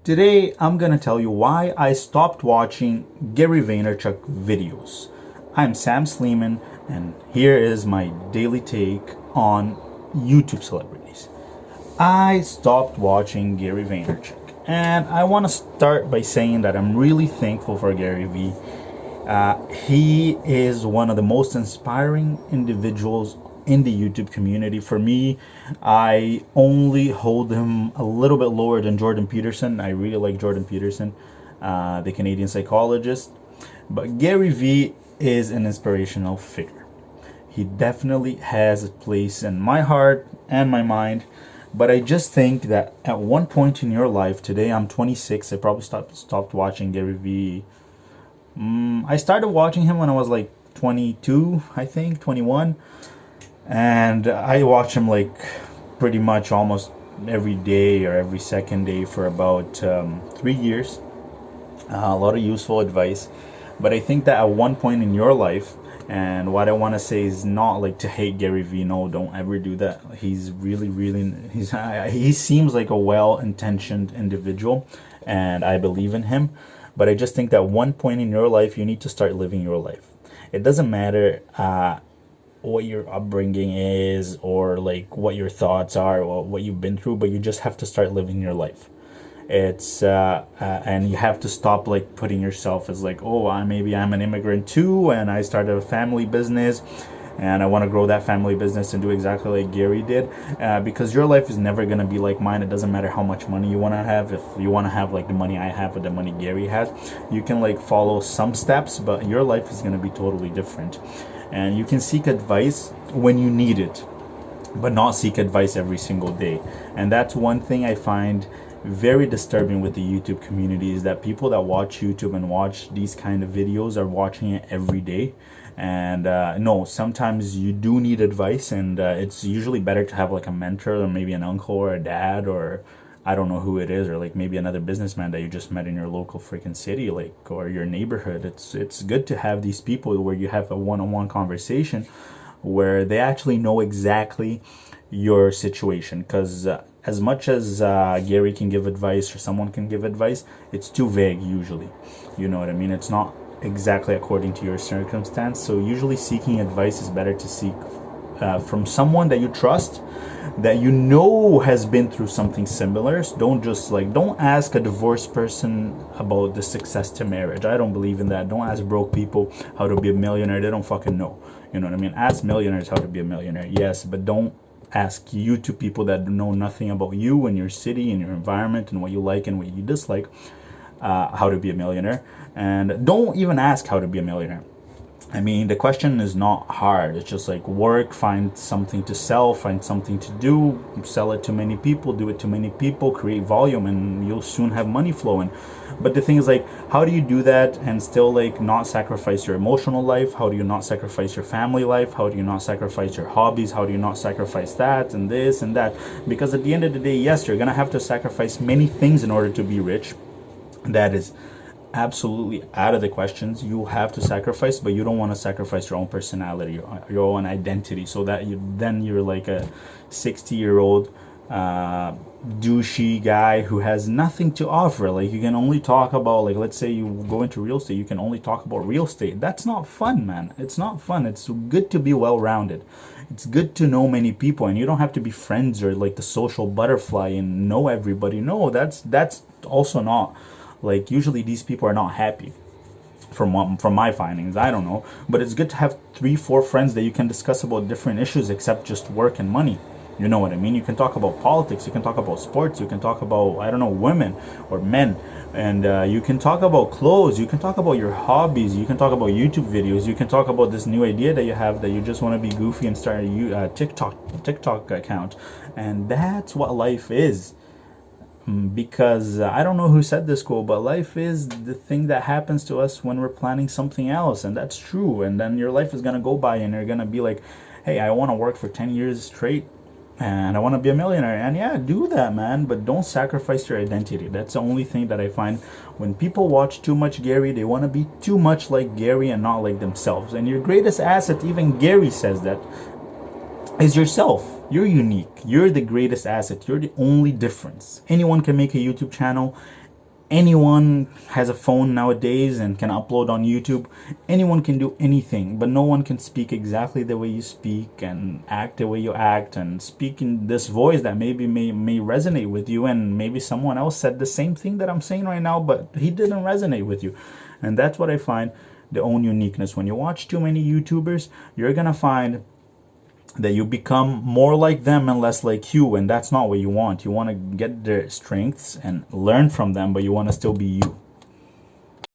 Today, I'm gonna tell you why I stopped watching Gary Vaynerchuk videos. I'm Sam Sleeman, and here is my daily take on YouTube celebrities. I stopped watching Gary Vaynerchuk, and I want to start by saying that I'm really thankful for Gary V. He is one of the most inspiring individuals in the YouTube community. For me, I only hold him a little bit lower than Jordan Peterson. I really like Jordan Peterson, the Canadian psychologist. But Gary V is an inspirational figure. He definitely has a place in my heart and my mind. But I just think that at one point in your life, today I'm 26, I probably stopped watching Gary V. I started watching him when I was like 22, I think, 21. And I watch him like pretty much almost every day or every second day for about 3 years. A lot of useful advice. But I think that at one point in your life, and what I want to say is not like to hate Gary Vee. No, don't ever do that. He's really, he seems like a well-intentioned individual, and I believe in him. But I just think that one point in your life, you need to start living your life. It doesn't matter what your upbringing is or like what your thoughts are or what you've been through, but you just have to start living your life. It's and you have to stop like putting yourself as like, oh, maybe I'm an immigrant too, and I started a family business and I want to grow that family business and do exactly like Gary did, because your life is never going to be like mine. It doesn't matter how much money you want to have. If you want to have like the money I have or the money Gary has, you can like follow some steps, but your life is going to be totally different. And you can seek advice when you need it, but not seek advice every single day. And that's one thing I find very disturbing with the YouTube community, is that people that watch YouTube and watch these kind of videos are watching it every day. And no, sometimes you do need advice, and it's usually better to have like a mentor or maybe an uncle or a dad, or I don't know who it is, or like maybe another businessman that you just met in your local freaking city, like, or your neighborhood. It's good to have these people where you have a one-on-one conversation where they actually know exactly your situation. Because as much as Gary can give advice or someone can give advice, it's too vague usually. You know what I mean? It's not exactly according to your circumstance. So usually seeking advice is better to seek from someone that you trust, that you know has been through something similar. So don't ask a divorced person about the success to marriage. I don't believe in that. Don't ask broke people how to be a millionaire. They don't fucking know. You know what I mean? Ask millionaires how to be a millionaire, yes, but don't ask YouTube people that know nothing about you and your city and your environment and what you like and what you dislike how to be a millionaire. And don't even ask how to be a millionaire. I mean, the question is not hard. It's just like work, find something to sell, find something to do, sell it to many people, do it to many people, create volume, and you'll soon have money flowing. But the thing is, like, how do you do that and still like not sacrifice your emotional life? How do you not sacrifice your family life? How do you not sacrifice your hobbies? How do you not sacrifice that and this and that? Because at the end of the day, yes, you're gonna have to sacrifice many things in order to be rich. That is absolutely out of the questions. You have to sacrifice, but you don't want to sacrifice your own personality, your own identity, so that you're like a 60-year-old douchey guy who has nothing to offer. Like, you can only talk about, like, let's say you go into real estate, you can only talk about real estate. That's not fun, man. It's not fun. It's good to be well-rounded. It's good to know many people, and you don't have to be friends or like the social butterfly and know everybody. No, that's also not, like, usually these people are not happy from my findings. I don't know, but it's good to have 3-4 friends that you can discuss about different issues except just work and money. You know what I mean? You can talk about politics, you can talk about sports, you can talk about, I don't know, women or men, and you can talk about clothes, you can talk about your hobbies, you can talk about YouTube videos, you can talk about this new idea that you have, that you just want to be goofy and start a TikTok account. And that's what life is. Because I don't know who said this quote, but life is the thing that happens to us when we're planning something else, and that's true. And then your life is gonna go by, and you're gonna be like, "Hey, I want to work for 10 years straight, and I want to be a millionaire." And yeah, do that, man. But don't sacrifice your identity. That's the only thing that I find when people watch too much Gary, they want to be too much like Gary and not like themselves. And your greatest asset, even Gary says that, is yourself. You're unique. You're the greatest asset. You're the only difference. Anyone can make a YouTube channel. anyone has a phone nowadays and can upload on YouTube. Anyone can do anything, but no one can speak exactly the way you speak and act the way you act and speak in this voice that maybe may resonate with you. And maybe someone else said the same thing that I'm saying right now, but he didn't resonate with you. And that's what I find their own uniqueness. When you watch too many YouTubers, you're gonna find that you become more like them and less like you, and that's not what you want. You want to get their strengths and learn from them, but you want to still be you.